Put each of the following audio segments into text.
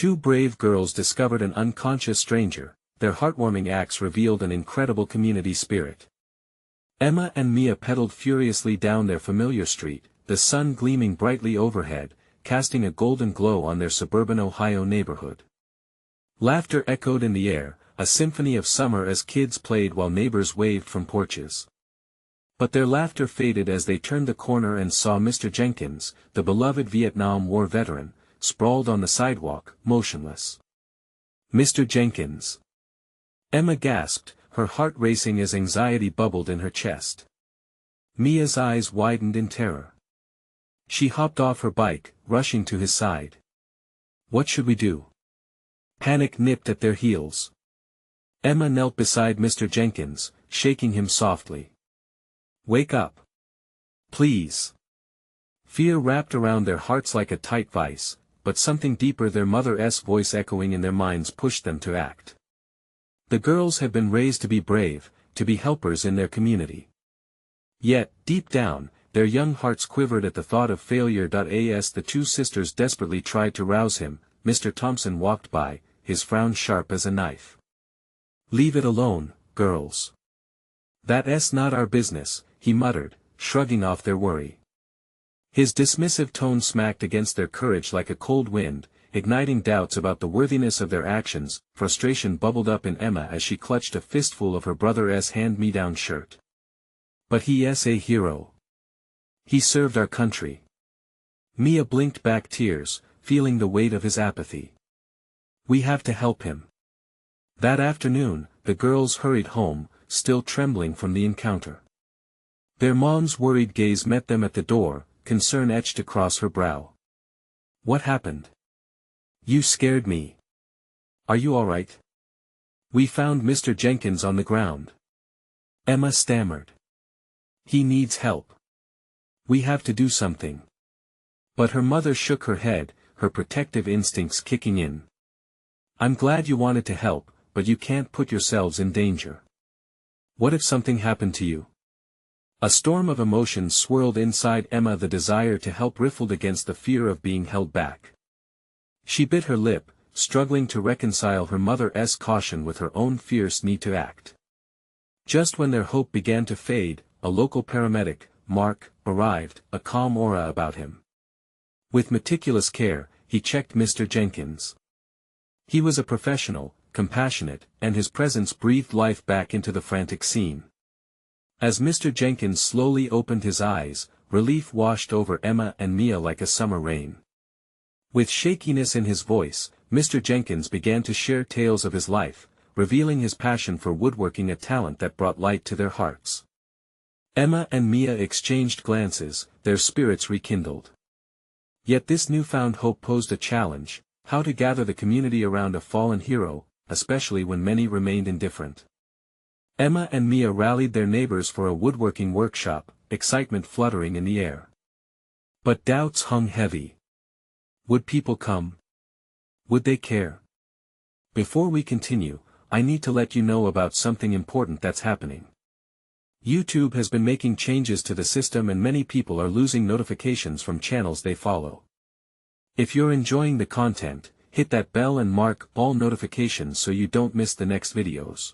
two brave girls discovered an unconscious stranger. Their heartwarming acts revealed an incredible community spirit. Emma and Mia pedaled furiously down their familiar street, the sun gleaming brightly overhead, casting a golden glow on their suburban Ohio neighborhood. Laughter echoed in the air, a symphony of summer as kids played while neighbors waved from porches. But their laughter faded as they turned the corner and saw Mr. Jenkins, the beloved Vietnam War veteran, sprawled on the sidewalk, motionless. Mr. Jenkins. Emma gasped, her heart racing as anxiety bubbled in her chest. Mia's eyes widened in terror. She hopped off her bike, rushing to his side. What should we do? Panic nipped at their heels. Emma knelt beside Mr. Jenkins, shaking him softly. Wake up. Please. Fear wrapped around their hearts like a tight vice, but something deeper, their mother's voice echoing in their minds, pushed them to act. The girls had been raised to be brave, to be helpers in their community. Yet, deep down, their young hearts quivered at the thought of failure. As the two sisters desperately tried to rouse him, Mr. Thompson walked by, his frown sharp as a knife. Leave it alone, girls. That's not our business, he muttered, shrugging off their worry. His dismissive tone smacked against their courage like a cold wind, igniting doubts about the worthiness of their actions. Frustration bubbled up in Emma as she clutched a fistful of her brother's hand-me-down shirt. But he's a hero. He served our country. Mia blinked back tears, feeling the weight of his apathy. We have to help him. That afternoon, the girls hurried home, still trembling from the encounter. Their mom's worried gaze met them at the door, concern etched across her brow. What happened? You scared me. Are you all right? We found Mr. Jenkins on the ground. Emma stammered. He needs help. We have to do something. But her mother shook her head, her protective instincts kicking in. I'm glad you wanted to help, but you can't put yourselves in danger. What if something happened to you? A storm of emotions swirled inside Emma. The desire to help riffled against the fear of being held back. She bit her lip, struggling to reconcile her mother's caution with her own fierce need to act. Just when their hope began to fade, a local paramedic, Mark, arrived, a calm aura about him. With meticulous care, he checked Mr. Jenkins. He was a professional, compassionate, and his presence breathed life back into the frantic scene. As Mr. Jenkins slowly opened his eyes, relief washed over Emma and Mia like a summer rain. With shakiness in his voice, Mr. Jenkins began to share tales of his life, revealing his passion for woodworking, a talent that brought light to their hearts. Emma and Mia exchanged glances, their spirits rekindled. Yet this newfound hope posed a challenge: how to gather the community around a fallen hero, especially when many remained indifferent. Emma and Mia rallied their neighbors for a woodworking workshop, excitement fluttering in the air. But doubts hung heavy. Would people come? Would they care? Before we continue, I need to let you know about something important that's happening. YouTube has been making changes to the system and many people are losing notifications from channels they follow. If you're enjoying the content, hit that bell and mark all notifications so you don't miss the next videos.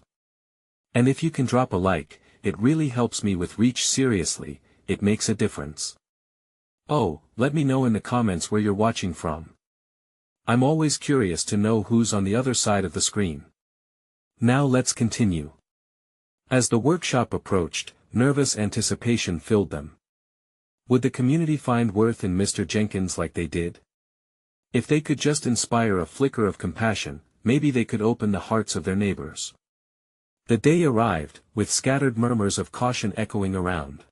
And if you can drop a like, it really helps me with reach. Seriously, it makes a difference. Oh, let me know in the comments where you're watching from. I'm always curious to know who's on the other side of the screen. Now let's continue. As the workshop approached, nervous anticipation filled them. Would the community find worth in Mr. Jenkins like they did? If they could just inspire a flicker of compassion, maybe they could open the hearts of their neighbors. The day arrived, with scattered murmurs of caution echoing around.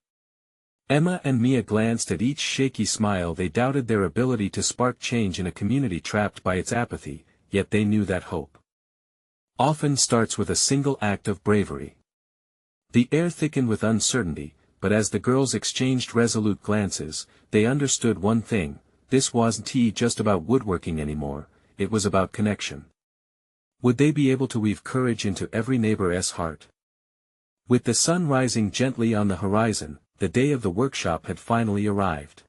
Emma and Mia glanced at each shaky smile. They doubted their ability to spark change in a community trapped by its apathy, yet they knew that hope often starts with a single act of bravery. The air thickened with uncertainty, but as the girls exchanged resolute glances, they understood one thing: this wasn't just about woodworking anymore, it was about connection. Would they be able to weave courage into every neighbor's heart? With the sun rising gently on the horizon, the day of the workshop had finally arrived.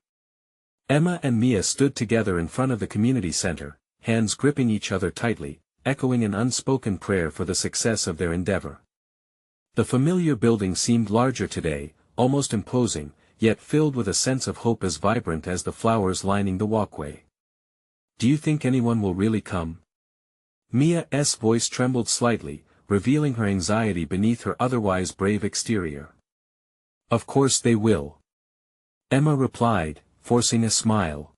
Emma and Mia stood together in front of the community center, hands gripping each other tightly, echoing an unspoken prayer for the success of their endeavor. The familiar building seemed larger today, almost imposing, yet filled with a sense of hope as vibrant as the flowers lining the walkway. "Do you think anyone will really come?" Mia's voice trembled slightly, revealing her anxiety beneath her otherwise brave exterior. "Of course they will," Emma replied, forcing a smile.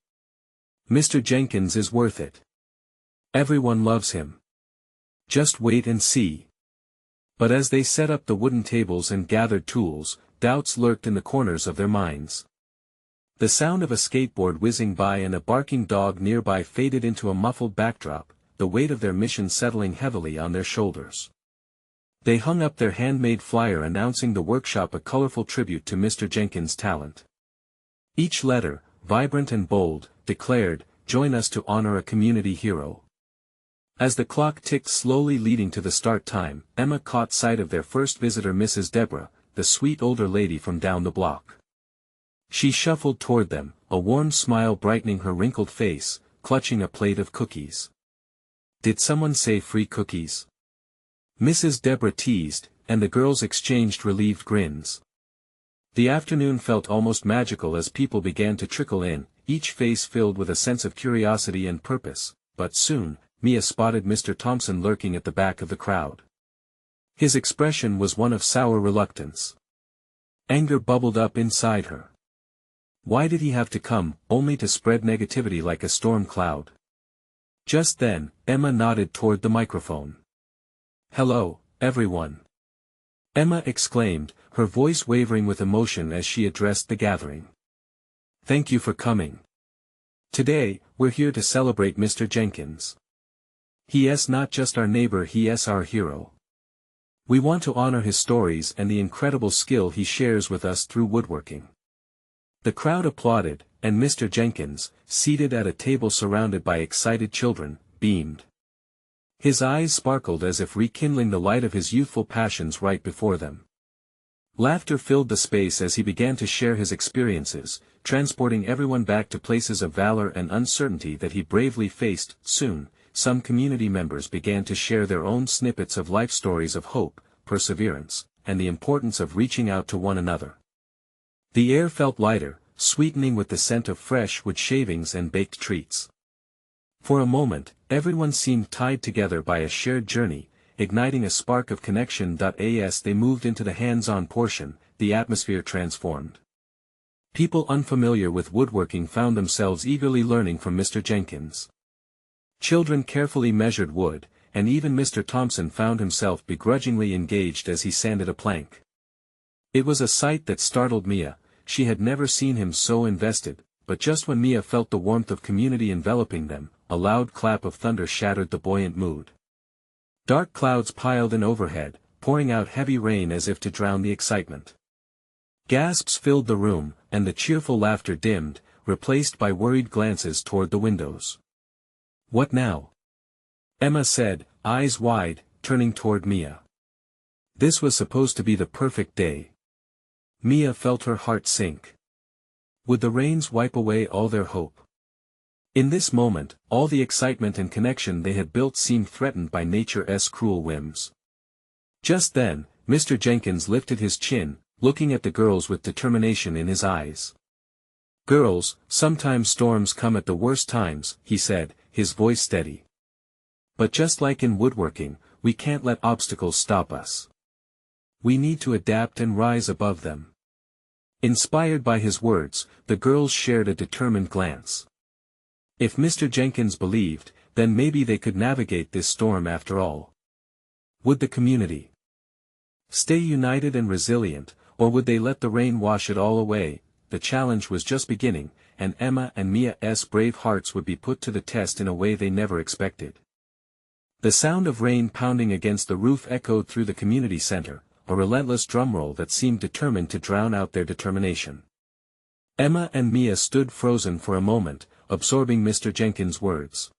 "Mr. Jenkins is worth it. Everyone loves him. Just wait and see." But as they set up the wooden tables and gathered tools, doubts lurked in the corners of their minds. The sound of a skateboard whizzing by and a barking dog nearby faded into a muffled backdrop, the weight of their mission settling heavily on their shoulders. They hung up their handmade flyer announcing the workshop, a colorful tribute to Mr. Jenkins' talent. Each letter, vibrant and bold, declared, "Join us to honor a community hero." As the clock ticked slowly leading to the start time, Emma caught sight of their first visitor, Mrs. Deborah, the sweet older lady from down the block. She shuffled toward them, a warm smile brightening her wrinkled face, clutching a plate of cookies. "Did someone say free cookies?" Mrs. Deborah teased, and the girls exchanged relieved grins. The afternoon felt almost magical as people began to trickle in, each face filled with a sense of curiosity and purpose, but soon, Mia spotted Mr. Thompson lurking at the back of the crowd. His expression was one of sour reluctance. Anger bubbled up inside her. Why did he have to come, only to spread negativity like a storm cloud? Just then, Emma nodded toward the microphone. "Hello, everyone," Emma exclaimed, her voice wavering with emotion as she addressed the gathering. "Thank you for coming. Today, we're here to celebrate Mr. Jenkins. He is not just our neighbor, he is our hero. We want to honor his stories and the incredible skill he shares with us through woodworking." The crowd applauded, and Mr. Jenkins, seated at a table surrounded by excited children, beamed. His eyes sparkled as if rekindling the light of his youthful passions right before them. Laughter filled the space as he began to share his experiences, transporting everyone back to places of valor and uncertainty that he bravely faced. Soon, some community members began to share their own snippets of life stories of hope, perseverance, and the importance of reaching out to one another. The air felt lighter, sweetening with the scent of fresh wood shavings and baked treats. For a moment, everyone seemed tied together by a shared journey, igniting a spark of connection. As they moved into the hands-on portion, the atmosphere transformed. People unfamiliar with woodworking found themselves eagerly learning from Mr. Jenkins. Children carefully measured wood, and even Mr. Thompson found himself begrudgingly engaged as he sanded a plank. It was a sight that startled Mia. She had never seen him so invested, but just when Mia felt the warmth of community enveloping them, a loud clap of thunder shattered the buoyant mood. Dark clouds piled in overhead, pouring out heavy rain as if to drown the excitement. Gasps filled the room, and the cheerful laughter dimmed, replaced by worried glances toward the windows. "What now?" Emma said, eyes wide, turning toward Mia. This was supposed to be the perfect day. Mia felt her heart sink. Would the rains wipe away all their hope? In this moment, all the excitement and connection they had built seemed threatened by nature's cruel whims. Just then, Mr. Jenkins lifted his chin, looking at the girls with determination in his eyes. "Girls, sometimes storms come at the worst times," he said, his voice steady. "But just like in woodworking, we can't let obstacles stop us. We need to adapt and rise above them." Inspired by his words, the girls shared a determined glance. If Mr. Jenkins believed, then maybe they could navigate this storm after all. Would the community stay united and resilient, or would they let the rain wash it all away? The challenge was just beginning, and Emma and Mia's brave hearts would be put to the test in a way they never expected. The sound of rain pounding against the roof echoed through the community center, a relentless drumroll that seemed determined to drown out their determination. Emma and Mia stood frozen for a moment, absorbing Mr. Jenkins' words.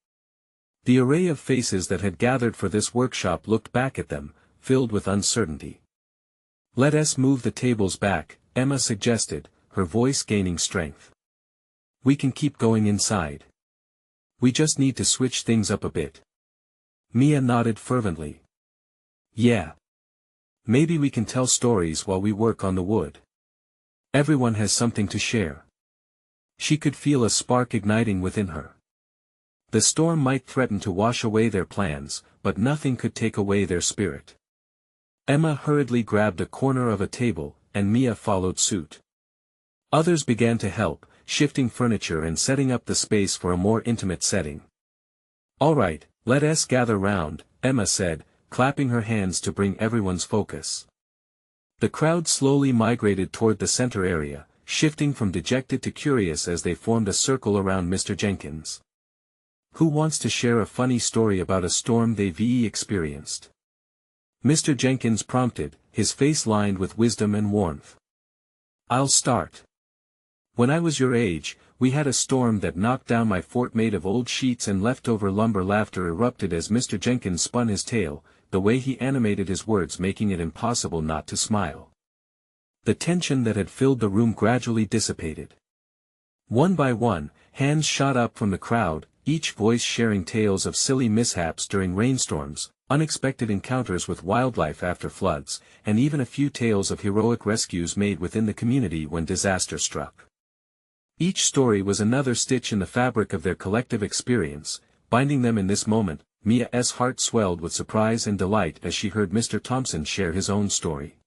The array of faces that had gathered for this workshop looked back at them, filled with uncertainty. "Let us move the tables back," Emma suggested, her voice gaining strength. "We can keep going inside." We just need to switch things up a bit. Mia nodded fervently. Yeah. Maybe we can tell stories while we work on the wood. Everyone has something to share. She could feel a spark igniting within her. The storm might threaten to wash away their plans, but nothing could take away their spirit. Emma hurriedly grabbed a corner of a table, and Mia followed suit. Others began to help, shifting furniture and setting up the space for a more intimate setting. All right, let us gather round, Emma said, clapping her hands to bring everyone's focus. The crowd slowly migrated toward the center area, shifting from dejected to curious as they formed a circle around Mr. Jenkins. Who wants to share a funny story about a storm they've experienced? Mr. Jenkins prompted, his face lined with wisdom and warmth. I'll start. When I was your age, we had a storm that knocked down my fort made of old sheets and leftover lumber. Laughter erupted as Mr. Jenkins spun his tale, the way he animated his words making it impossible not to smile. The tension that had filled the room gradually dissipated. One by one, hands shot up from the crowd, each voice sharing tales of silly mishaps during rainstorms, unexpected encounters with wildlife after floods, and even a few tales of heroic rescues made within the community when disaster struck. Each story was another stitch in the fabric of their collective experience, binding them in this moment. Mia's heart swelled with surprise and delight as she heard Mr. Thompson share his own story.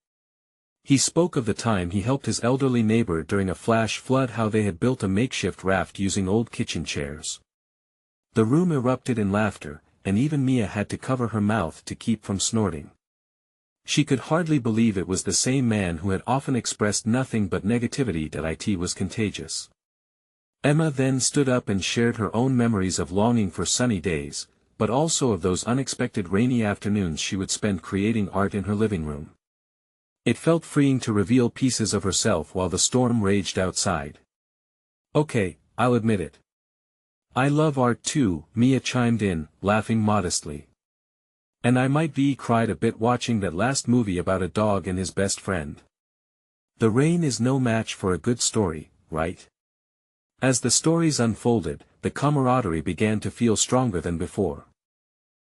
He spoke of the time he helped his elderly neighbor during a flash flood, how they had built a makeshift raft using old kitchen chairs. The room erupted in laughter, and even Mia had to cover her mouth to keep from snorting. She could hardly believe it was the same man who had often expressed nothing but negativity that it was contagious. Emma then stood up and shared her own memories of longing for sunny days, but also of those unexpected rainy afternoons she would spend creating art in her living room. It felt freeing to reveal pieces of herself while the storm raged outside. Okay, I'll admit it. I love art too, Mia chimed in, laughing modestly. And I might be cried a bit watching that last movie about a dog and his best friend. The rain is no match for a good story, right? As the stories unfolded, the camaraderie began to feel stronger than before.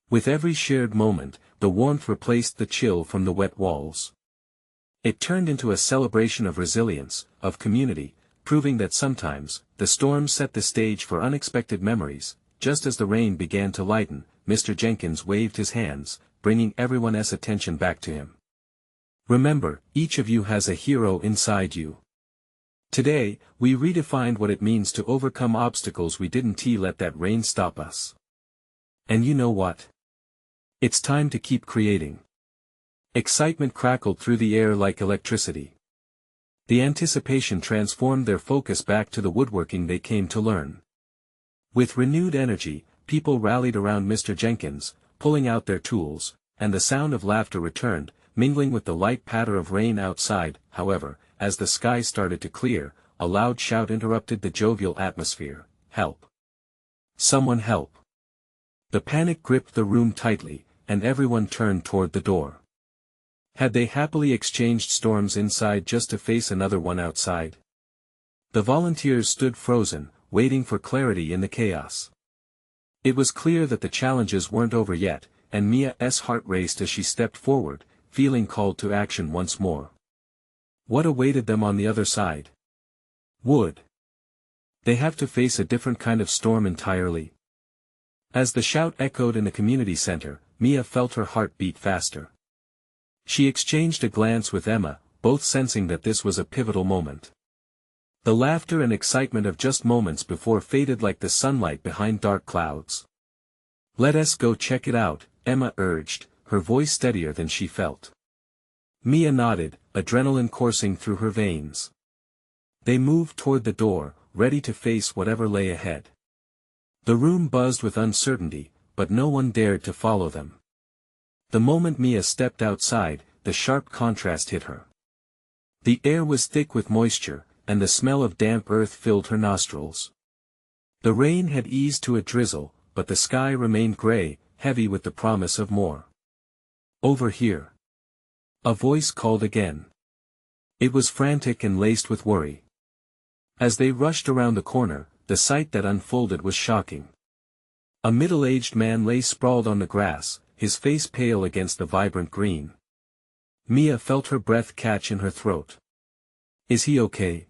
With every shared moment, the warmth replaced the chill from the wet walls. It turned into a celebration of resilience, of community, proving that sometimes, the storm set the stage for unexpected memories. Just as the rain began to lighten, Mr. Jenkins waved his hands, bringing everyone's attention back to him. Remember, each of you has a hero inside you. Today, we redefined what it means to overcome obstacles we didn't let that rain stop us. And you know what? It's time to keep creating. Excitement crackled through the air like electricity. The anticipation transformed their focus back to the woodworking they came to learn. With renewed energy, people rallied around Mr. Jenkins, pulling out their tools, and the sound of laughter returned, mingling with the light patter of rain outside. However, as the sky started to clear, a loud shout interrupted the jovial atmosphere. Help! Someone help! The panic gripped the room tightly, and everyone turned toward the door. Had they happily exchanged storms inside just to face another one outside? The volunteers stood frozen, waiting for clarity in the chaos. It was clear that the challenges weren't over yet, and Mia's heart raced as she stepped forward, feeling called to action once more. What awaited them on the other side? Would they have to face a different kind of storm entirely? As the shout echoed in the community center, Mia felt her heart beat faster. She exchanged a glance with Emma, both sensing that this was a pivotal moment. The laughter and excitement of just moments before faded like the sunlight behind dark clouds. Let us go check it out, Emma urged, her voice steadier than she felt. Mia nodded, adrenaline coursing through her veins. They moved toward the door, ready to face whatever lay ahead. The room buzzed with uncertainty, but no one dared to follow them. The moment Mia stepped outside, the sharp contrast hit her. The air was thick with moisture, and the smell of damp earth filled her nostrils. The rain had eased to a drizzle, but the sky remained gray, heavy with the promise of more. Over here. A voice called again. It was frantic and laced with worry. As they rushed around the corner, the sight that unfolded was shocking. A middle-aged man lay sprawled on the grass, his face pale against the vibrant green. Mia felt her breath catch in her throat. "Is he okay?"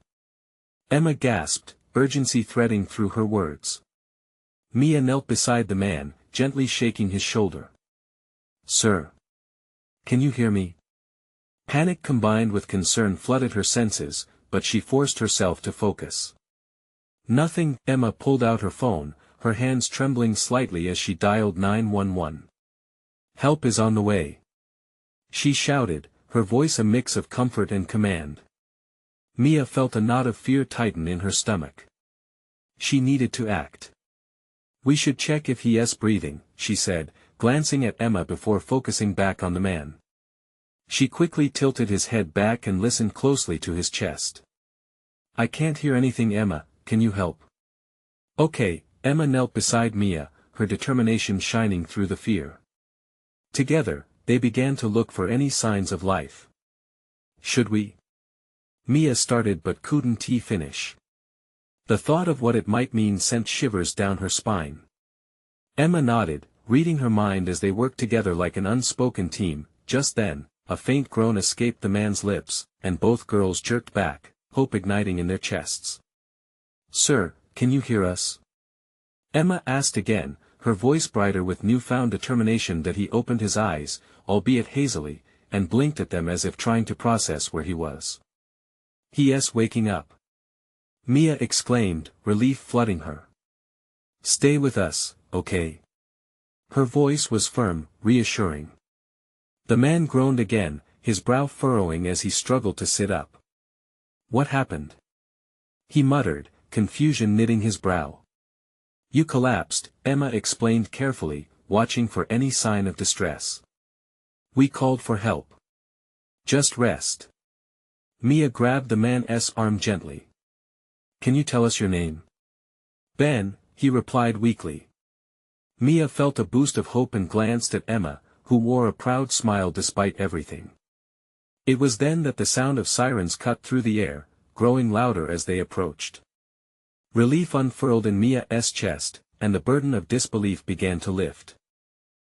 Emma gasped, urgency threading through her words. Mia knelt beside the man, gently shaking his shoulder. "Sir. Can you hear me?" Panic combined with concern flooded her senses, but she forced herself to focus. "Nothing." Emma pulled out her phone, her hands trembling slightly as she dialed 911. "Help is on the way," she shouted, her voice a mix of comfort and command. Mia felt a knot of fear tighten in her stomach. She needed to act. "We should check if he is breathing," she said, glancing at Emma before focusing back on the man. She quickly tilted his head back and listened closely to his chest. "I can't hear anything, Emma, can you help?" "Okay." Emma knelt beside Mia, her determination shining through the fear. Together, they began to look for any signs of life. "Should we?" Mia started but couldn't finish. The thought of what it might mean sent shivers down her spine. Emma nodded, reading her mind as they worked together like an unspoken team. Just then, a faint groan escaped the man's lips, and both girls jerked back, hope igniting in their chests. "Sir, can you hear us?" Emma asked again, her voice brighter with newfound determination. That he opened his eyes, albeit hazily, and blinked at them as if trying to process where he was. "He is waking up," Mia exclaimed, relief flooding her. "Stay with us, okay?" Her voice was firm, reassuring. The man groaned again, his brow furrowing as he struggled to sit up. "What happened?" he muttered, confusion knitting his brow. "You collapsed," Emma explained carefully, watching for any sign of distress. "We called for help. Just rest." Mia grabbed the man's arm gently. "Can you tell us your name?" "Ben," he replied weakly. Mia felt a boost of hope and glanced at Emma, who wore a proud smile despite everything. It was then that the sound of sirens cut through the air, growing louder as they approached. Relief unfurled in Mia's chest, and the burden of disbelief began to lift.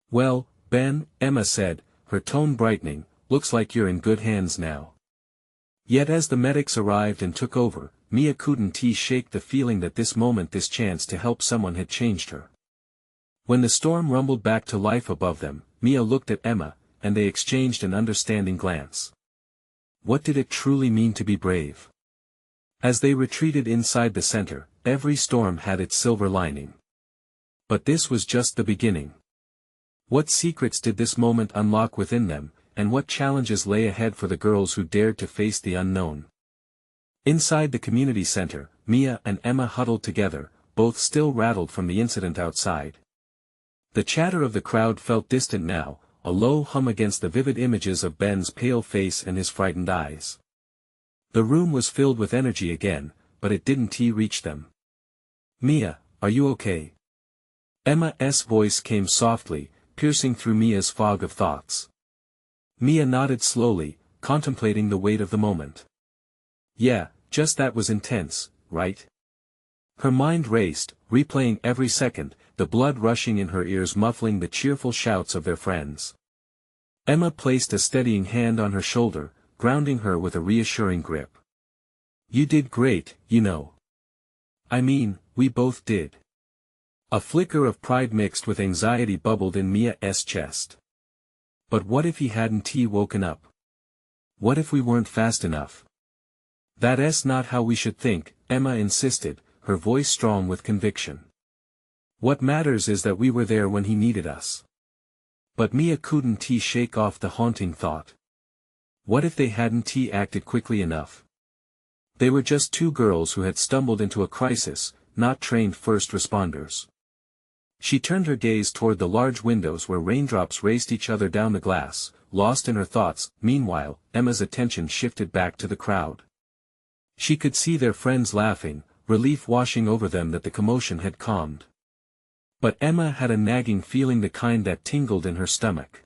"Well, Ben," Emma said, her tone brightening, "looks like you're in good hands now." Yet as the medics arrived and took over, Mia couldn't shake the feeling that this moment, this chance to help someone, had changed her. When the storm rumbled back to life above them, Mia looked at Emma, and they exchanged an understanding glance. What did it truly mean to be brave? As they retreated inside the center, every storm had its silver lining. But this was just the beginning. What secrets did this moment unlock within them, and what challenges lay ahead for the girls who dared to face the unknown? Inside the community center, Mia and Emma huddled together, both still rattled from the incident outside. The chatter of the crowd felt distant now, a low hum against the vivid images of Ben's pale face and his frightened eyes. The room was filled with energy again, but it didn't reach them. "Mia, are you okay?" Emma's voice came softly, piercing through Mia's fog of thoughts. Mia nodded slowly, contemplating the weight of the moment. "Yeah, just that was intense, right?" Her mind raced, replaying every second, the blood rushing in her ears muffling the cheerful shouts of their friends. Emma placed a steadying hand on her shoulder, grounding her with a reassuring grip. "You did great, you know. I mean, we both did." A flicker of pride mixed with anxiety bubbled in Mia's chest. But what if he hadn't woken up? What if we weren't fast enough? "That's not how we should think," Emma insisted, her voice strong with conviction. "What matters is that we were there when he needed us." But Mia couldn't shake off the haunting thought. What if they hadn't acted quickly enough? They were just two girls who had stumbled into a crisis, not trained first responders. She turned her gaze toward the large windows where raindrops raced each other down the glass, lost in her thoughts. Meanwhile, Emma's attention shifted back to the crowd. She could see their friends laughing, relief washing over them that the commotion had calmed. But Emma had a nagging feeling, the kind that tingled in her stomach.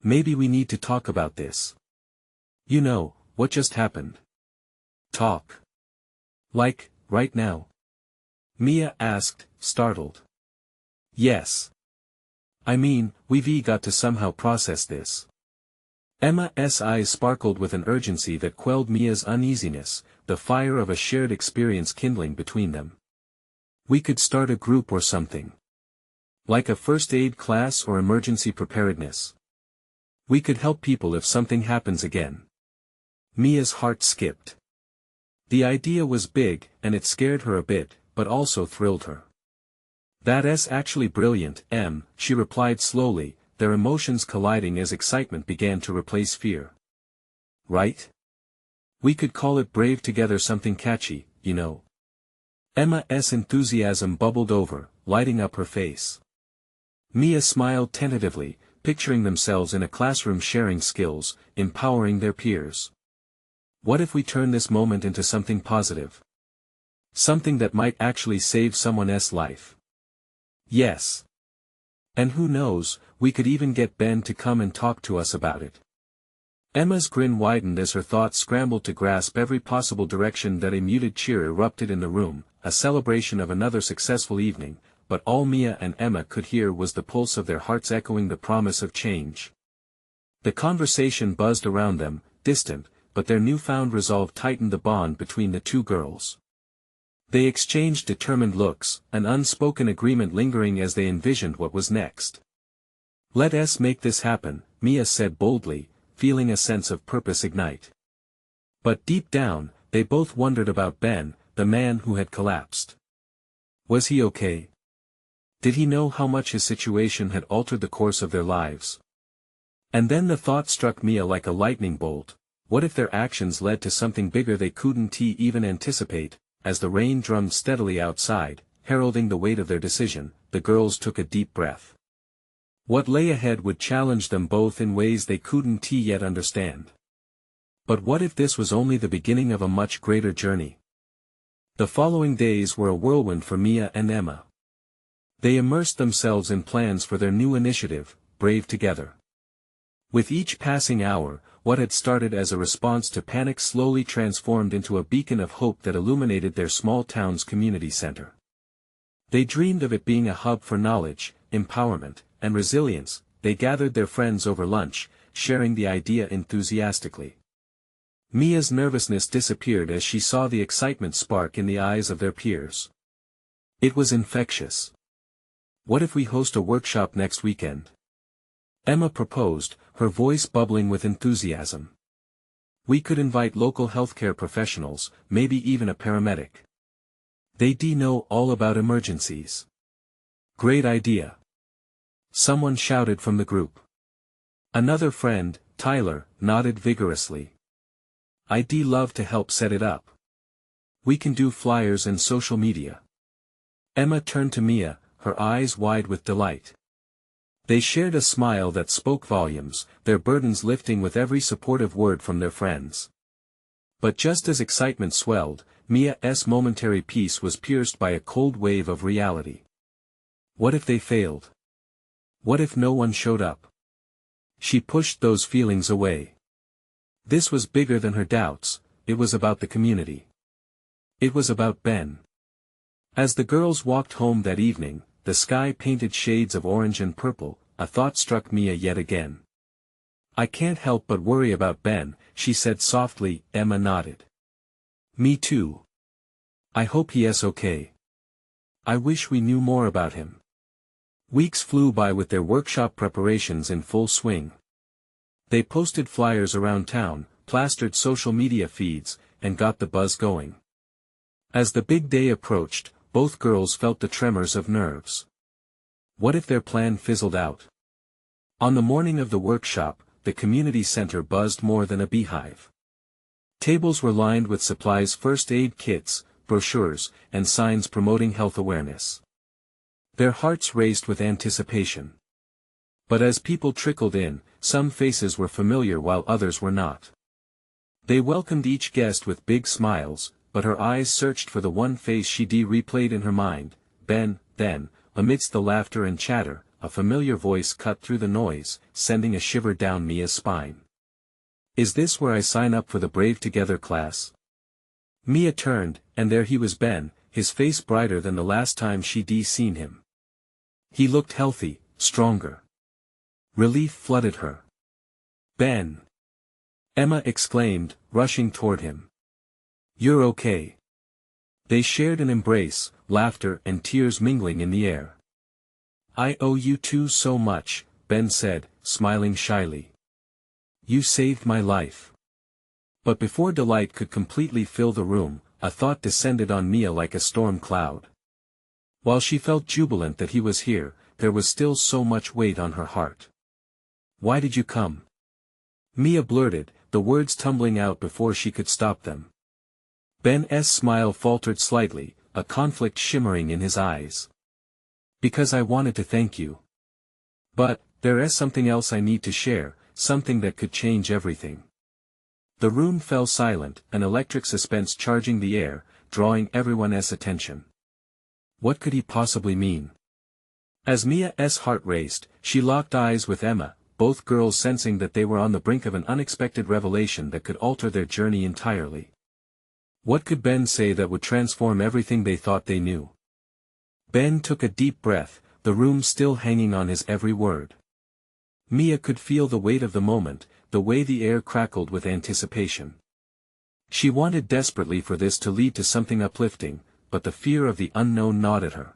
"Maybe we need to talk about this. You know, what just happened." "Talk? Like, right now?" Mia asked, startled. Yes. I mean, we've got to somehow process this. Emma's eyes sparkled with an urgency that quelled Mia's uneasiness, the fire of a shared experience kindling between them. We could start a group or something. Like a first aid class or emergency preparedness. We could help people if something happens again. Mia's heart skipped. The idea was big, and it scared her a bit, but also thrilled her. That's actually brilliant, Em, she replied slowly, their emotions colliding as excitement began to replace fear. Right? We could call it Brave Together, something catchy, you know. Emma's enthusiasm bubbled over, lighting up her face. Mia smiled tentatively, picturing themselves in a classroom sharing skills, empowering their peers. What if we turn this moment into something positive? Something that might actually save someone's life. Yes. And who knows, we could even get Ben to come and talk to us about it. Emma's grin widened as her thoughts scrambled to grasp every possible direction that a muted cheer erupted in the room, a celebration of another successful evening, but all Mia and Emma could hear was the pulse of their hearts echoing the promise of change. The conversation buzzed around them, distant, but their newfound resolve tightened the bond between the two girls. They exchanged determined looks, an unspoken agreement lingering as they envisioned what was next. "Let us make this happen," Mia said boldly, feeling a sense of purpose ignite. But deep down, they both wondered about Ben, the man who had collapsed. Was he okay? Did he know how much his situation had altered the course of their lives? And then the thought struck Mia like a lightning bolt, what if their actions led to something bigger they couldn't even anticipate? As the rain drummed steadily outside, heralding the weight of their decision, the girls took a deep breath. What lay ahead would challenge them both in ways they couldn't yet understand. But what if this was only the beginning of a much greater journey? The following days were a whirlwind for Mia and Emma. They immersed themselves in plans for their new initiative, Brave Together. With each passing hour, what had started as a response to panic slowly transformed into a beacon of hope that illuminated their small town's community center. They dreamed of it being a hub for knowledge, empowerment, and resilience. They gathered their friends over lunch, sharing the idea enthusiastically. Mia's nervousness disappeared as she saw the excitement spark in the eyes of their peers. It was infectious. "What if we host a workshop next weekend?" Emma proposed, her voice bubbling with enthusiasm. "We could invite local healthcare professionals, maybe even a paramedic. They know all about emergencies." "Great idea." Someone shouted from the group. Another friend, Tyler, nodded vigorously. "I'd love to help set it up. We can do flyers and social media." Emma turned to Mia, her eyes wide with delight. They shared a smile that spoke volumes, their burdens lifting with every supportive word from their friends. But just as excitement swelled, Mia's momentary peace was pierced by a cold wave of reality. What if they failed? What if no one showed up? She pushed those feelings away. This was bigger than her doubts, it was about the community. It was about Ben. As the girls walked home that evening, the sky painted shades of orange and purple, a thought struck Mia yet again. "I can't help but worry about Ben," she said softly. Emma nodded. "Me too. I hope he's okay. I wish we knew more about him." Weeks flew by with their workshop preparations in full swing. They posted flyers around town, plastered social media feeds, and got the buzz going. As the big day approached, both girls felt the tremors of nerves. What if their plan fizzled out? On the morning of the workshop, the community center buzzed more than a beehive. Tables were lined with supplies, first aid kits, brochures, and signs promoting health awareness. Their hearts raced with anticipation. But as people trickled in, some faces were familiar while others were not. They welcomed each guest with big smiles, but her eyes searched for the one face she'd replayed in her mind, Ben. Then, amidst the laughter and chatter, a familiar voice cut through the noise, sending a shiver down Mia's spine. "Is this where I sign up for the Brave Together class?" Mia turned, and there he was, Ben, his face brighter than the last time she'd seen him. He looked healthy, stronger. Relief flooded her. Ben! Emma exclaimed, rushing toward him. You're okay. They shared an embrace, laughter and tears mingling in the air. I owe you two so much, Ben said, smiling shyly. You saved my life. But before delight could completely fill the room, a thought descended on Mia like a storm cloud. While she felt jubilant that he was here, there was still so much weight on her heart. Why did you come? Mia blurted, the words tumbling out before she could stop them. Ben's smile faltered slightly, a conflict shimmering in his eyes. Because I wanted to thank you. But, there is something else I need to share, something that could change everything. The room fell silent, an electric suspense charging the air, drawing everyone's attention. What could he possibly mean? As Mia's heart raced, she locked eyes with Emma, both girls sensing that they were on the brink of an unexpected revelation that could alter their journey entirely. What could Ben say that would transform everything they thought they knew? Ben took a deep breath, the room still hanging on his every word. Mia could feel the weight of the moment, the way the air crackled with anticipation. She wanted desperately for this to lead to something uplifting, but the fear of the unknown gnawed at her.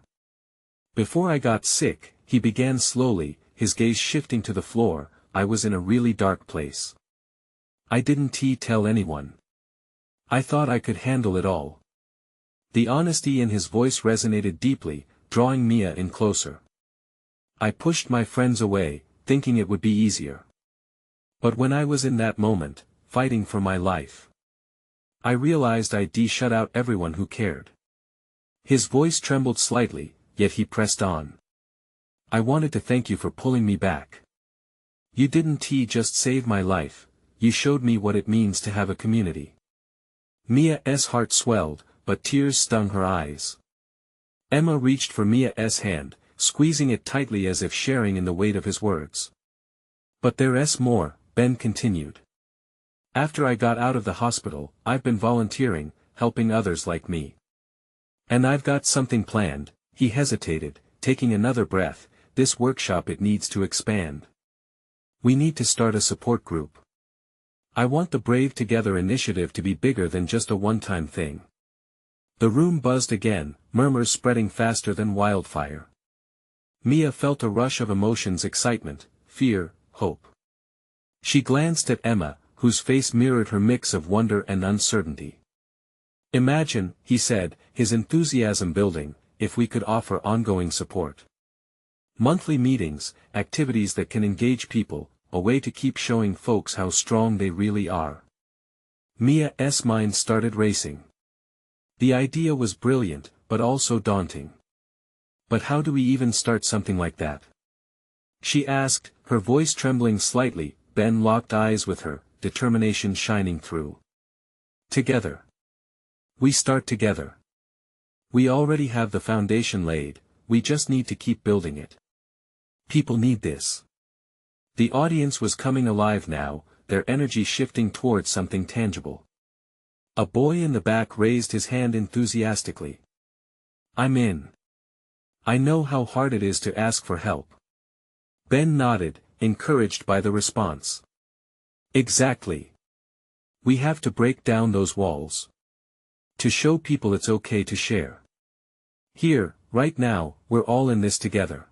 Before I got sick, he began slowly, his gaze shifting to the floor, I was in a really dark place. I didn't tell anyone. I thought I could handle it all. The honesty in his voice resonated deeply, drawing Mia in closer. I pushed my friends away, thinking it would be easier. But when I was in that moment, fighting for my life, I realized I'd shut out everyone who cared. His voice trembled slightly, yet he pressed on. I wanted to thank you for pulling me back. You didn't just save my life, you showed me what it means to have a community. Mia's heart swelled, but tears stung her eyes. Emma reached for Mia's hand, squeezing it tightly as if sharing in the weight of his words. But there's more, Ben continued. After I got out of the hospital, I've been volunteering, helping others like me. And I've got something planned. He hesitated, taking another breath, this workshop it needs to expand. We need to start a support group. I want the Brave Together initiative to be bigger than just a one-time thing. The room buzzed again, murmurs spreading faster than wildfire. Mia felt a rush of emotions: excitement, fear, hope. She glanced at Emma, whose face mirrored her mix of wonder and uncertainty. Imagine, he said, his enthusiasm building, if we could offer ongoing support. Monthly meetings, activities that can engage people, a way to keep showing folks how strong they really are. Mia's mind started racing. The idea was brilliant, but also daunting. But how do we even start something like that? She asked, her voice trembling slightly. Ben locked eyes with her, determination shining through. Together. We start together. We already have the foundation laid, we just need to keep building it. People need this. The audience was coming alive now, their energy shifting towards something tangible. A boy in the back raised his hand enthusiastically. I'm in. I know how hard it is to ask for help. Ben nodded, encouraged by the response. Exactly. We have to break down those walls. To show people it's okay to share. Here, right now, we're all in this together.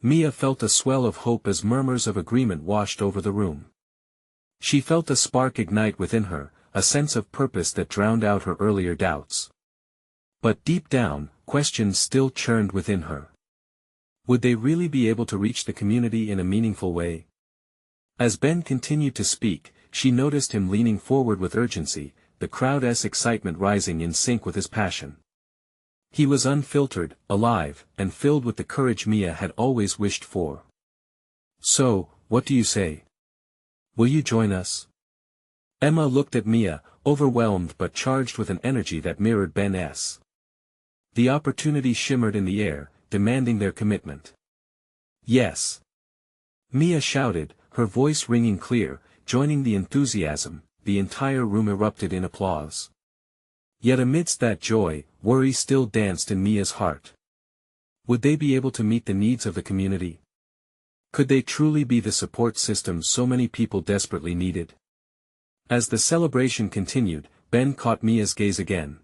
Mia felt a swell of hope as murmurs of agreement washed over the room. She felt a spark ignite within her, a sense of purpose that drowned out her earlier doubts. But deep down, questions still churned within her. Would they really be able to reach the community in a meaningful way? As Ben continued to speak, she noticed him leaning forward with urgency, the crowd's excitement rising in sync with his passion. He was unfiltered, alive, and filled with the courage Mia had always wished for. So, what do you say? Will you join us? Emma looked at Mia, overwhelmed but charged with an energy that mirrored Ben's. The opportunity shimmered in the air, demanding their commitment. Yes. Mia shouted, her voice ringing clear, joining the enthusiasm. The entire room erupted in applause. Yet amidst that joy, worry still danced in Mia's heart. Would they be able to meet the needs of the community? Could they truly be the support system so many people desperately needed? As the celebration continued, Ben caught Mia's gaze again.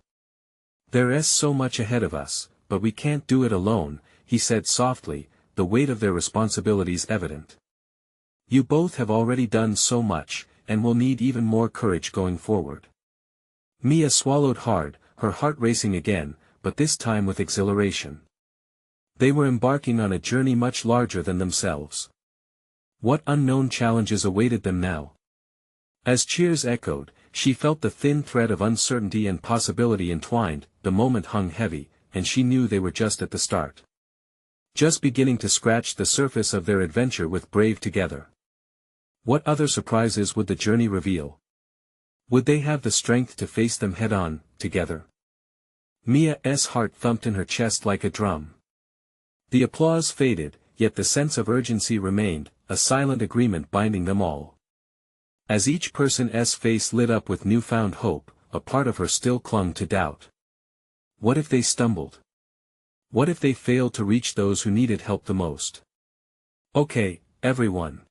"There's so much ahead of us, but we can't do it alone," he said softly, the weight of their responsibilities evident. "You both have already done so much, and will need even more courage going forward." Mia swallowed hard, her heart racing again, but this time with exhilaration. They were embarking on a journey much larger than themselves. What unknown challenges awaited them now? As cheers echoed, she felt the thin thread of uncertainty and possibility entwined. The moment hung heavy, and she knew they were just at the start. Just beginning to scratch the surface of their adventure with Brave together. What other surprises would the journey reveal? Would they have the strength to face them head-on, together? Mia's heart thumped in her chest like a drum. The applause faded, yet the sense of urgency remained, a silent agreement binding them all. As each person's face lit up with newfound hope, a part of her still clung to doubt. What if they stumbled? What if they failed to reach those who needed help the most? "Okay, everyone.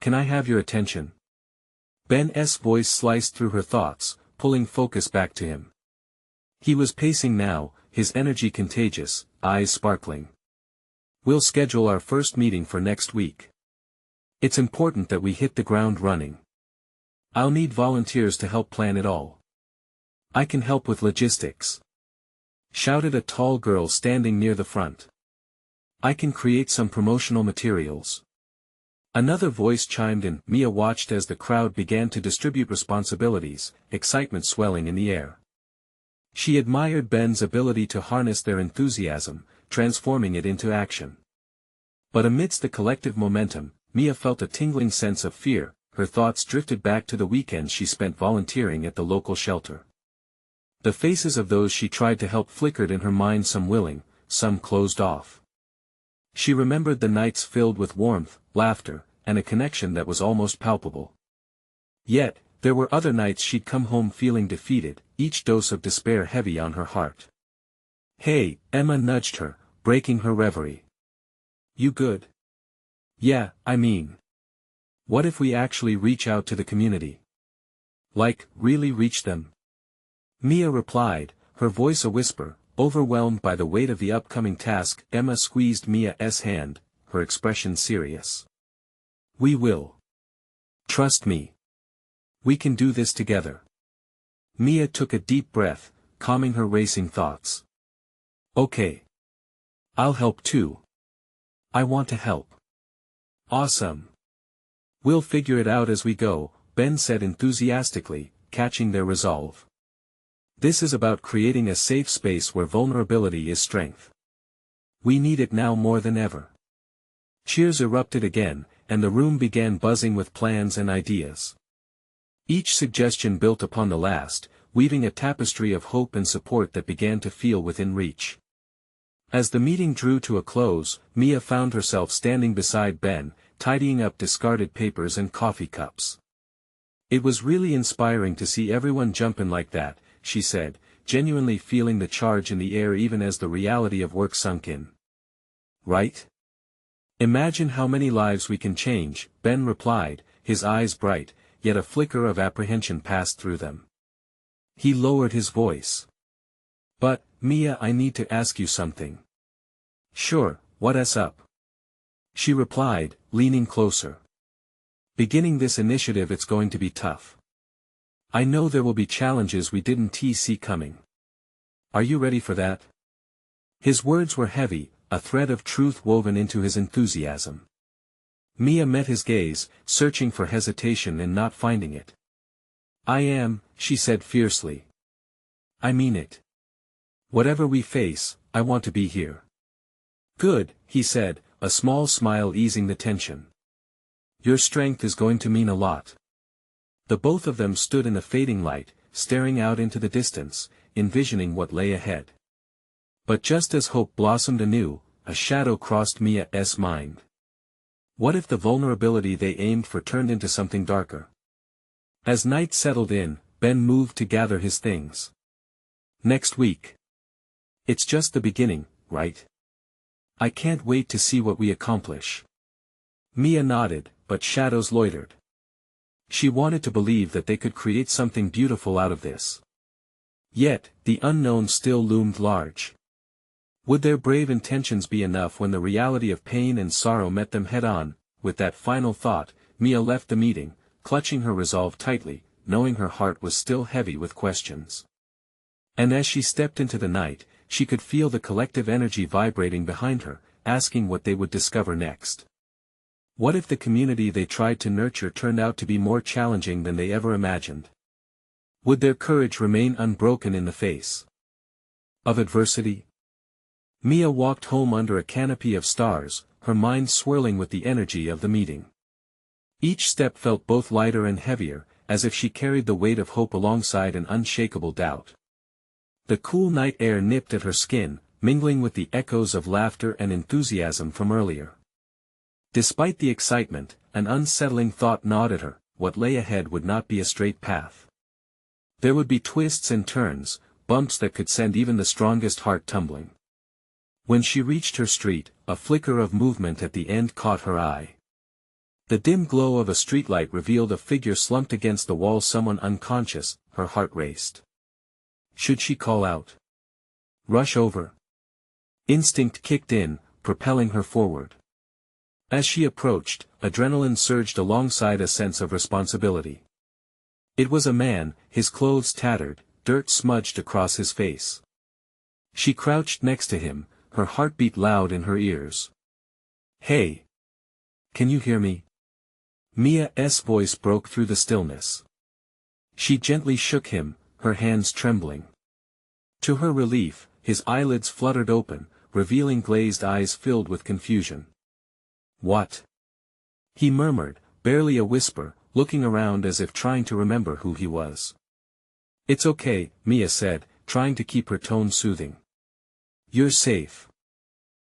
Can I have your attention?" Ben's voice sliced through her thoughts, pulling focus back to him. He was pacing now, his energy contagious, eyes sparkling. "We'll schedule our first meeting for next week. It's important that we hit the ground running. I'll need volunteers to help plan it all." "I can help with logistics," shouted a tall girl standing near the front. "I can create some promotional materials." Another voice chimed in. Mia watched as the crowd began to distribute responsibilities, excitement swelling in the air. She admired Ben's ability to harness their enthusiasm, transforming it into action. But amidst the collective momentum, Mia felt a tingling sense of fear. Her thoughts drifted back to the weekends she spent volunteering at the local shelter. The faces of those she tried to help flickered in her mind, some willing, some closed off. She remembered the nights filled with warmth, laughter, and a connection that was almost palpable. Yet, there were other nights she'd come home feeling defeated, each dose of despair heavy on her heart. "Hey," Emma nudged her, breaking her reverie. "You good?" "Yeah, I mean. What if we actually reach out to the community? Like, really reach them?" Mia replied, her voice a whisper, overwhelmed by the weight of the upcoming task. Emma squeezed Mia's hand, her expression serious. "We will. Trust me. We can do this together." Mia took a deep breath, calming her racing thoughts. "Okay. I'll help too. I want to help." "Awesome. We'll figure it out as we go," Ben said enthusiastically, catching their resolve. "This is about creating a safe space where vulnerability is strength. We need it now more than ever." Cheers erupted again, and the room began buzzing with plans and ideas. Each suggestion built upon the last, weaving a tapestry of hope and support that began to feel within reach. As the meeting drew to a close, Mia found herself standing beside Ben, tidying up discarded papers and coffee cups. "It was really inspiring to see everyone jump in like that," she said, genuinely feeling the charge in the air even as the reality of work sunk in. "Right? Imagine how many lives we can change," Ben replied, his eyes bright, yet a flicker of apprehension passed through them. He lowered his voice. "But, Mia, I need to ask you something." "Sure, what's up?" she replied, leaning closer. "Beginning this initiative, it's going to be tough. I know there will be challenges we didn't see coming. Are you ready for that?" His words were heavy, a thread of truth woven into his enthusiasm. Mia met his gaze, searching for hesitation and not finding it. "I am," she said fiercely. "I mean it. Whatever we face, I want to be here." "Good," he said, a small smile easing the tension. "Your strength is going to mean a lot." The both of them stood in the fading light, staring out into the distance, envisioning what lay ahead. But just as hope blossomed anew, a shadow crossed Mia's mind. What if the vulnerability they aimed for turned into something darker? As night settled in, Ben moved to gather his things. "Next week. It's just the beginning, right?" I can't wait to see what we accomplish. Mia nodded, but shadows loitered. She wanted to believe that they could create something beautiful out of this. Yet, the unknown still loomed large. Would their brave intentions be enough when the reality of pain and sorrow met them head-on? With that final thought, Mia left the meeting, clutching her resolve tightly, knowing her heart was still heavy with questions. And as she stepped into the night, she could feel the collective energy vibrating behind her, asking what they would discover next. What if the community they tried to nurture turned out to be more challenging than they ever imagined? Would their courage remain unbroken in the face of adversity? Mia walked home under a canopy of stars, her mind swirling with the energy of the meeting. Each step felt both lighter and heavier, as if she carried the weight of hope alongside an unshakable doubt. The cool night air nipped at her skin, mingling with the echoes of laughter and enthusiasm from earlier. Despite the excitement, an unsettling thought gnawed at her: what lay ahead would not be a straight path. There would be twists and turns, bumps that could send even the strongest heart tumbling. When she reached her street, a flicker of movement at the end caught her eye. The dim glow of a streetlight revealed a figure slumped against the wall, someone unconscious. Her heart raced. Should she call out? Rush over? Instinct kicked in, propelling her forward. As she approached, adrenaline surged alongside a sense of responsibility. It was a man, his clothes tattered, dirt smudged across his face. She crouched next to him, her heart beat loud in her ears. Hey! Can you hear me? Mia's voice broke through the stillness. She gently shook him, her hands trembling. To her relief, his eyelids fluttered open, revealing glazed eyes filled with confusion. What? He murmured, barely a whisper, looking around as if trying to remember who he was. It's okay, Mia said, trying to keep her tone soothing. You're safe.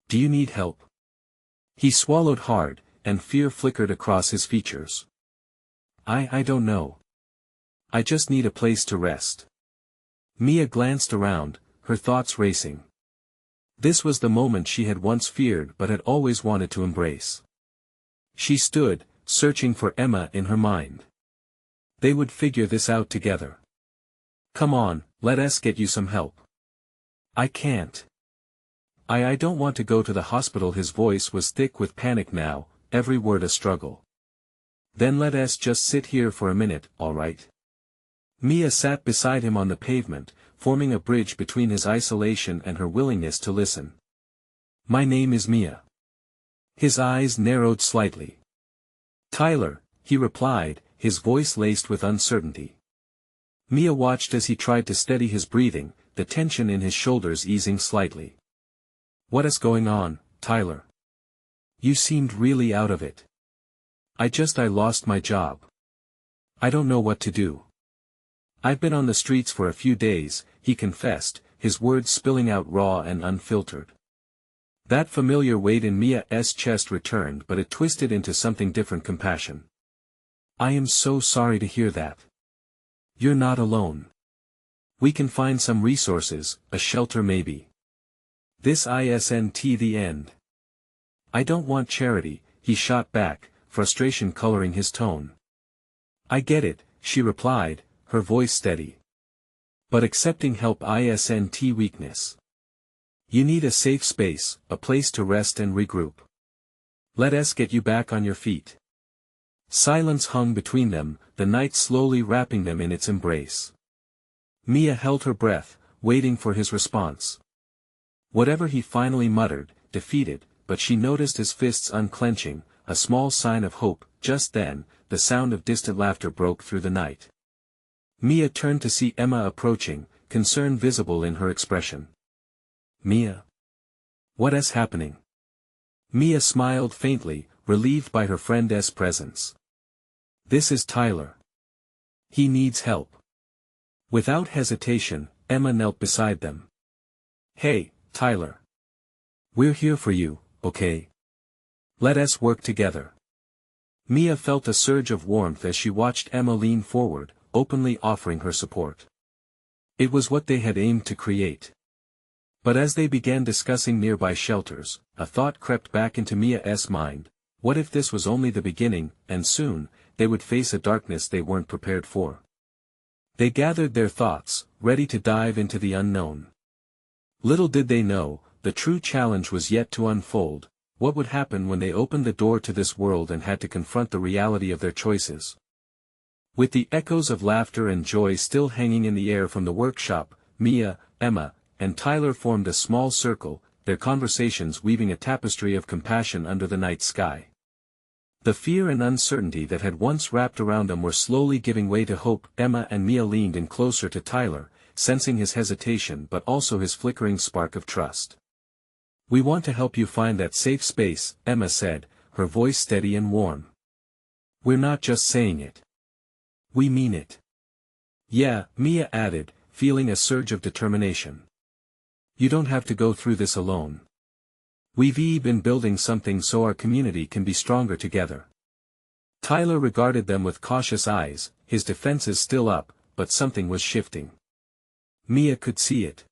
Do you need help? He swallowed hard, and fear flickered across his features. I don't know. I just need a place to rest. Mia glanced around, her thoughts racing. This was the moment she had once feared but had always wanted to embrace. She stood, searching for Emma in her mind. They would figure this out together. Come on, let us get you some help. I can't. I don't want to go to the hospital. His voice was thick with panic now, every word a struggle. Then let us just sit here for a minute, all right? Mia sat beside him on the pavement, forming a bridge between his isolation and her willingness to listen. My name is Mia. His eyes narrowed slightly. Tyler, he replied, his voice laced with uncertainty. Mia watched as he tried to steady his breathing, the tension in his shoulders easing slightly. What is going on, Tyler? You seemed really out of it. I lost my job. I don't know what to do. I've been on the streets for a few days, he confessed, his words spilling out raw and unfiltered. That familiar weight in Mia's chest returned, but it twisted into something different: compassion. I am so sorry to hear that. You're not alone. We can find some resources, a shelter maybe. This isn't the end. I don't want charity, he shot back, frustration coloring his tone. I get it, she replied, her voice steady. But accepting help isn't weakness. You need a safe space, a place to rest and regroup. Let us get you back on your feet. Silence hung between them, the night slowly wrapping them in its embrace. Mia held her breath, waiting for his response. Whatever he finally muttered, defeated, but she noticed his fists unclenching, a small sign of hope. Just then, the sound of distant laughter broke through the night. Mia turned to see Emma approaching, concern visible in her expression. Mia? What is happening? Mia smiled faintly, relieved by her friend's presence. This is Tyler. He needs help. Without hesitation, Emma knelt beside them. Hey, Tyler. We're here for you, okay? Let us work together. Mia felt a surge of warmth as she watched Emma lean forward, openly offering her support. It was what they had aimed to create. But as they began discussing nearby shelters, a thought crept back into Mia's mind: what if this was only the beginning, and soon, they would face a darkness they weren't prepared for? They gathered their thoughts, ready to dive into the unknown. Little did they know, the true challenge was yet to unfold. What would happen when they opened the door to this world and had to confront the reality of their choices? With the echoes of laughter and joy still hanging in the air from the workshop, Mia, Emma, and Tyler formed a small circle, their conversations weaving a tapestry of compassion under the night sky. The fear and uncertainty that had once wrapped around them were slowly giving way to hope. Emma and Mia leaned in closer to Tyler, sensing his hesitation but also his flickering spark of trust. "We want to help you find that safe space," Emma said, her voice steady and warm. "We're not just saying it. We mean it." "Yeah," Mia added, feeling a surge of determination. "You don't have to go through this alone. We've been building something so our community can be stronger together." Tyler regarded them with cautious eyes, his defenses still up, but something was shifting. Mia could see it.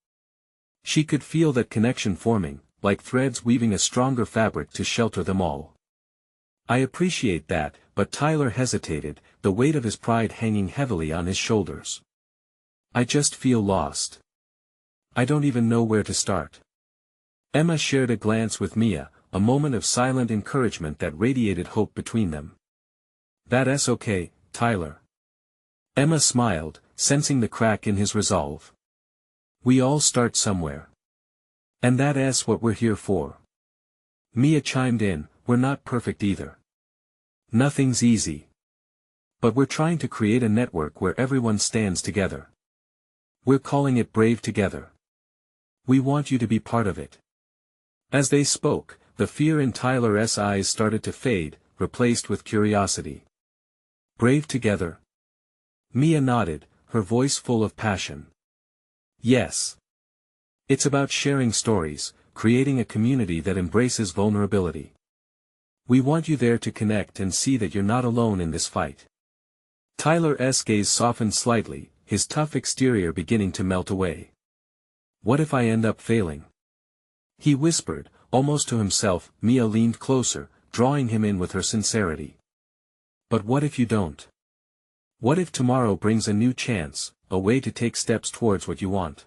She could feel that connection forming, like threads weaving a stronger fabric to shelter them all. "I appreciate that," but Tyler hesitated, the weight of his pride hanging heavily on his shoulders. "I just feel lost. I don't even know where to start." Emma shared a glance with Mia, a moment of silent encouragement that radiated hope between them. "That's okay, Tyler." Emma smiled, sensing the crack in his resolve. "We all start somewhere. And that's what we're here for." Mia chimed in, "We're not perfect either. Nothing's easy. But we're trying to create a network where everyone stands together. We're calling it Brave Together. We want you to be part of it." As they spoke, the fear in Tyler's eyes started to fade, replaced with curiosity. "Brave Together?" Mia nodded, her voice full of passion. "Yes. It's about sharing stories, creating a community that embraces vulnerability. We want you there to connect and see that you're not alone in this fight." Tyler's gaze softened slightly, his tough exterior beginning to melt away. "What if I end up failing?" he whispered, almost to himself. Mia leaned closer, drawing him in with her sincerity. "But what if you don't? What if tomorrow brings a new chance, a way to take steps towards what you want?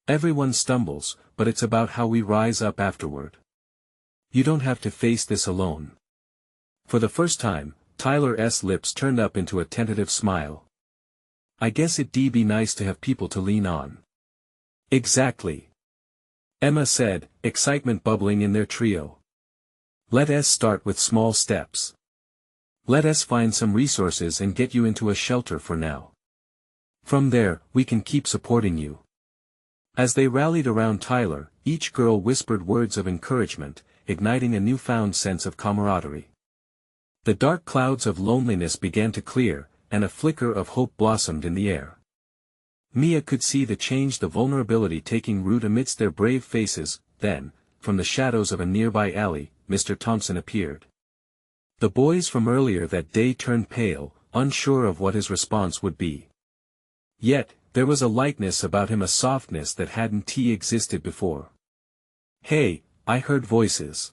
Everyone stumbles, but it's about how we rise up afterward. You don't have to face this alone." For the first time, Tyler's lips turned up into a tentative smile. "I guess it'd be nice to have people to lean on." "Exactly," Emma said, excitement bubbling in their trio. "Let's start with small steps. Let's find some resources and get you into a shelter for now. From there, we can keep supporting you." As they rallied around Tyler, each girl whispered words of encouragement, igniting a newfound sense of camaraderie. The dark clouds of loneliness began to clear, and a flicker of hope blossomed in the air. Mia could see the change, the vulnerability taking root amidst their brave faces. Then, from the shadows of a nearby alley, Mr. Thompson appeared. The boys from earlier that day turned pale, unsure of what his response would be. Yet, there was a lightness about him, a softness that hadn't existed before. "Hey, I heard voices.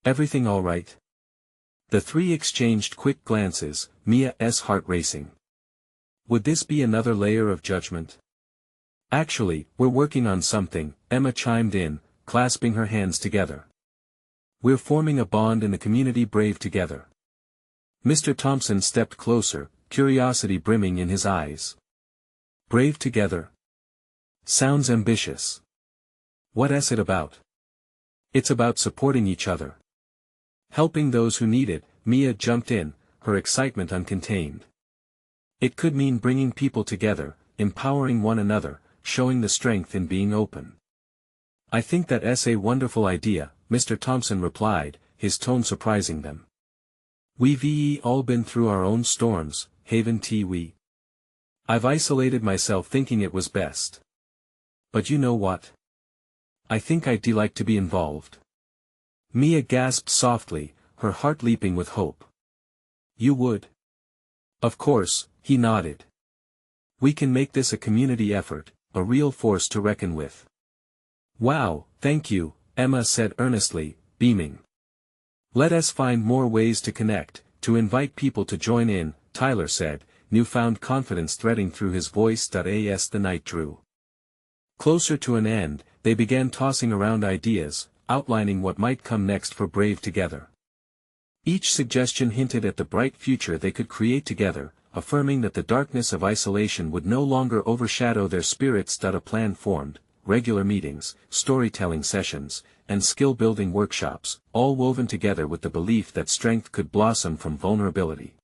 Everything all right?" The three exchanged quick glances, Mia's heart racing. Would this be another layer of judgment? "Actually, we're working on something," Emma chimed in, clasping her hands together. "We're forming a bond in the community, Brave Together." Mr. Thompson stepped closer, curiosity brimming in his eyes. "Brave Together? Sounds ambitious. What's it about?" "It's about supporting each other. Helping those who need it," Mia jumped in, her excitement uncontained. "It could mean bringing people together, empowering one another, showing the strength in being open." "I think that's a wonderful idea," Mr. Thompson replied, his tone surprising them. "We've all been through our own storms, haven't we? I've isolated myself thinking it was best. But you know what? I think I'd like to be involved." Mia gasped softly, her heart leaping with hope. "You would?" "Of course," he nodded. "We can make this a community effort, a real force to reckon with." Wow, thank you, Emma said earnestly, beaming. Let us find more ways to connect, to invite people to join in, Tyler said, newfound confidence threading through his voice. As the night drew closer to an end, they began tossing around ideas, outlining what might come next for Brave Together. Each suggestion hinted at the bright future they could create together, affirming that the darkness of isolation would no longer overshadow their spirits. A plan formed, regular meetings, storytelling sessions, and skill-building workshops, all woven together with the belief that strength could blossom from vulnerability.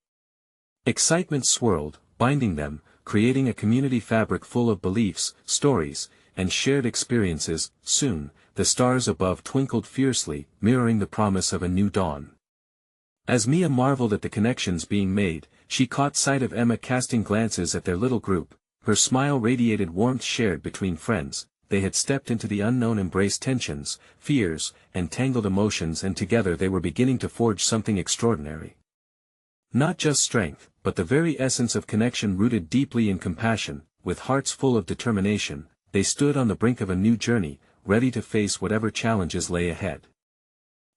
Excitement swirled, binding them, creating a community fabric full of beliefs, stories, and shared experiences. Soon, the stars above twinkled fiercely, mirroring the promise of a new dawn. As Mia marveled at the connections being made, she caught sight of Emma casting glances at their little group. Her smile radiated warmth shared between friends. They had stepped into the unknown, embraced tensions, fears, and tangled emotions, and together they were beginning to forge something extraordinary. Not just strength, but the very essence of connection rooted deeply in compassion. With hearts full of determination, they stood on the brink of a new journey, ready to face whatever challenges lay ahead.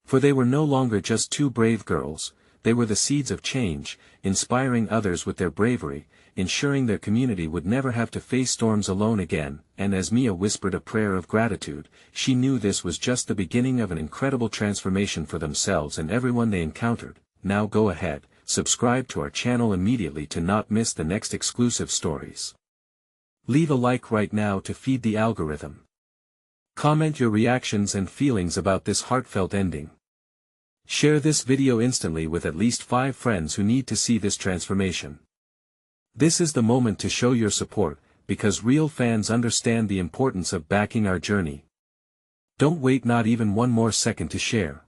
For they were no longer just two brave girls, they were the seeds of change, inspiring others with their bravery, ensuring their community would never have to face storms alone again. And as Mia whispered a prayer of gratitude, she knew this was just the beginning of an incredible transformation for themselves and everyone they encountered. Now go ahead, subscribe to our channel immediately to not miss the next exclusive stories. Leave a like right now to feed the algorithm. Comment your reactions and feelings about this heartfelt ending. Share this video instantly with at least 5 friends who need to see this transformation. This is the moment to show your support, because real fans understand the importance of backing our journey. Don't wait not even one more second to share.